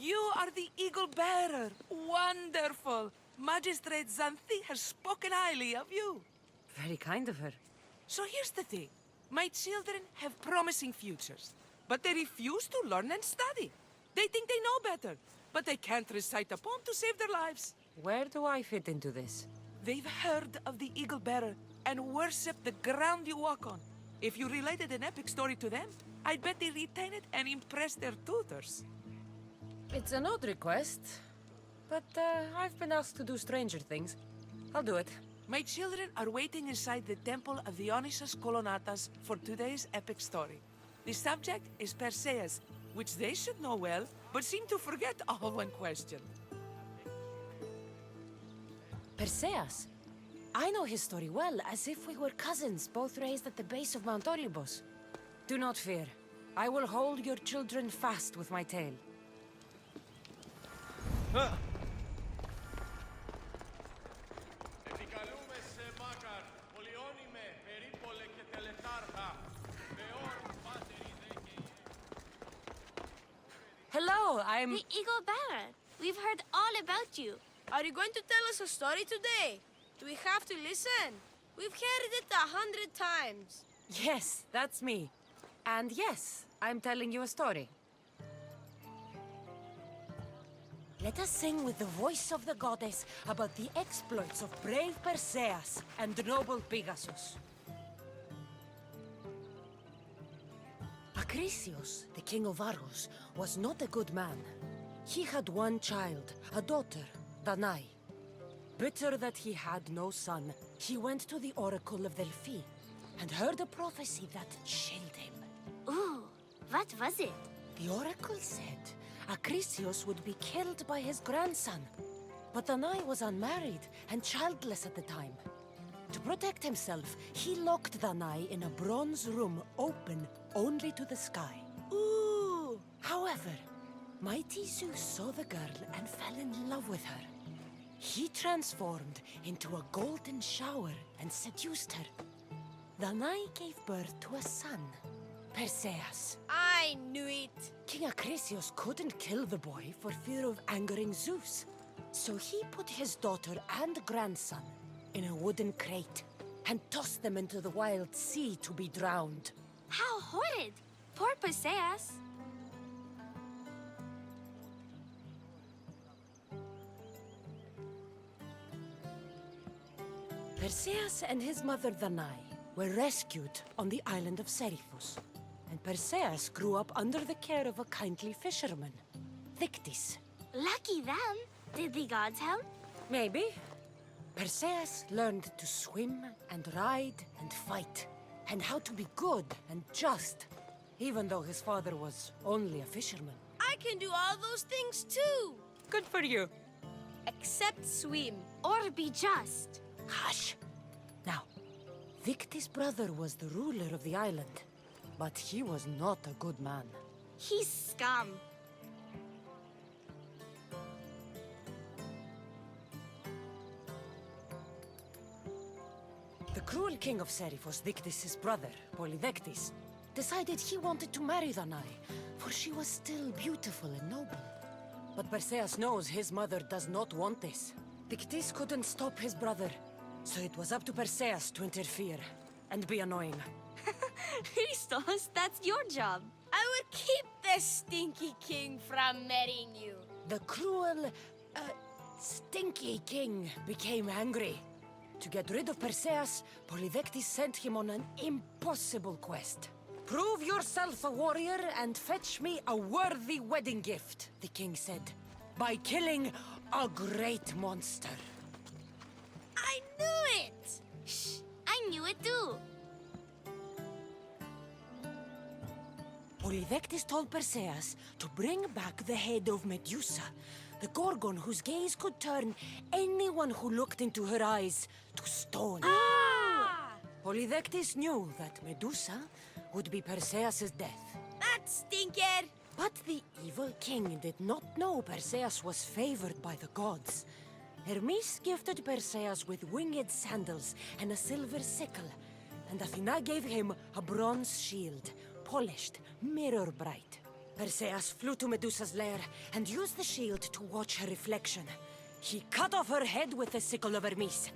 You are the Eagle Bearer. Wonderful. Magistrate Xanthi has spoken highly of you. Very kind of her. So here's the thing. My children have promising futures, but they refuse to learn and study. They think they know better, but they can't recite a poem to save their lives. Where do I fit into this? They've heard of the Eagle Bearer and worship the ground you walk on. If you related an epic story to them, I'd bet they retain it and impress their tutors. It's an odd request, but I've been asked to do stranger things. I'll do it. My children are waiting inside the Temple of Dionysus Kolonatas for today's epic story. The subject is Perseus, which they should know well, but seem to forget all when questioned. Perseus? I know his story well, as if we were cousins, both raised at the base of Mount Olympus. Do not fear. I will hold your children fast with my tail. Hello, I'm... The Eagle Bearer. We've heard all about you. Are you going to tell us a story today? Do we have to listen? We've heard it 100 times. Yes, that's me. And yes, I'm telling you a story. Let us sing with the voice of the goddess about the exploits of brave Perseus and noble Pegasus. Acrisius, the king of Argos, was not a good man. He had one child, a daughter, Danae. Bitter that he had no son, he went to the oracle of Delphi and heard a prophecy that chilled him. Ooh, what was it? The oracle said Acrisius would be killed by his grandson. But Danae was unmarried and childless at the time. To protect himself, he locked Danae in a bronze room open only to the sky. Ooh! However, mighty Zeus saw the girl and fell in love with her. He transformed into a golden shower and seduced her. Danae gave birth to a son, Perseus. I knew it. King Acrisius couldn't kill the boy for fear of angering Zeus. So he put his daughter and grandson in a wooden crate and tossed them into the wild sea to be drowned. How horrid! Poor Perseus. Perseus and his mother Danae were rescued on the island of Seriphus, and Perseus grew up under the care of a kindly fisherman, Dictys. Lucky them. Did the gods help? Maybe. Perseus learned to swim and ride and fight, and how to be good and just, even though his father was only a fisherman. I can do all those things too. Good for you. Except swim. Or be just. Hush! Now, Dictys' brother was the ruler of the island, but he was not a good man. He's scum. The cruel king of Seriphus, Dictys' brother, Polydectes, decided he wanted to marry Danae, for she was still beautiful and noble. But Perseus knows his mother does not want this. Dictys couldn't stop his brother, so it was up to Perseus to interfere and be annoying. Christos, that's your job. I will keep the stinky king from marrying you. The cruel, stinky king became angry. To get rid of Perseus, Polydectes sent him on an impossible quest. Prove yourself a warrior and fetch me a worthy wedding gift, the king said, by killing a great monster. I knew it! Shh, I knew it too. Polydectes told Perseus to bring back the head of Medusa, the Gorgon whose gaze could turn anyone who looked into her eyes to stone. Ah! Polydectes knew that Medusa would be Perseus' death. That stinker! But the evil king did not know Perseus was favored by the gods. Hermes gifted Perseus with winged sandals and a silver sickle, and Athena gave him a bronze shield, polished, mirror bright. Perseus flew to Medusa's lair and used the shield to watch her reflection. He cut off her head with the sickle of Hermes.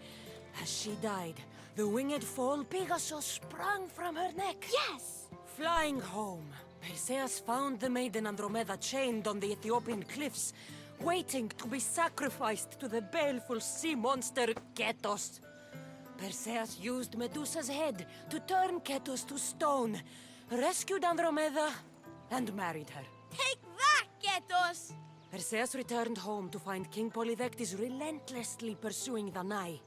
As she died, the winged foal Pegasus sprang from her neck. Yes! Flying home, Perseus found the maiden Andromeda chained on the Ethiopian cliffs, waiting to be sacrificed to the baleful sea monster Ketos. Perseus used Medusa's head to turn Ketos to stone, rescued Andromeda, and married her. Take that, Ketos! Perseus returned home to find King Polyvectes relentlessly pursuing the Nai.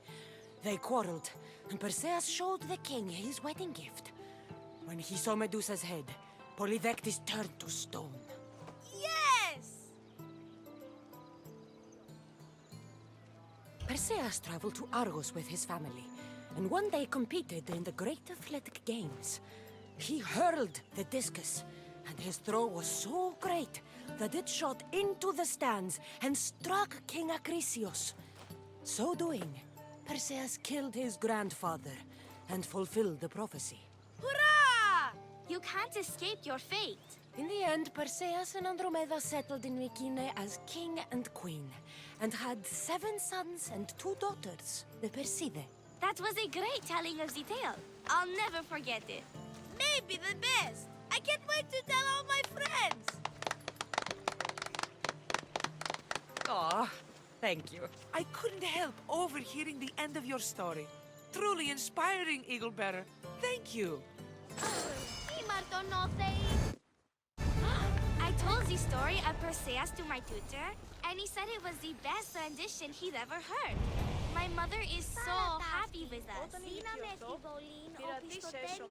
They quarreled, and Perseus showed the king his wedding gift. When he saw Medusa's head, Polyvectes turned to stone. Yes! Perseus traveled to Argos with his family, and one day competed in the Great Athletic Games. He hurled the discus, and his throw was so great that it shot into the stands and struck King Acrisius. So doing, Perseus killed his grandfather and fulfilled the prophecy. Hurrah! You can't escape your fate. In the end, Perseus and Andromeda settled in Mycenae as king and queen, and had 7 sons and 2 daughters, the Perseidae. That was a great telling of the tale. I'll never forget it. Maybe the best. I can't wait to tell all my friends. Aw, thank you. I couldn't help overhearing the end of your story. Truly inspiring, Eagle Bearer. Thank you. I told the story of Perseus to my tutor, and he said it was the best rendition he'd ever heard. My mother is so happy with us.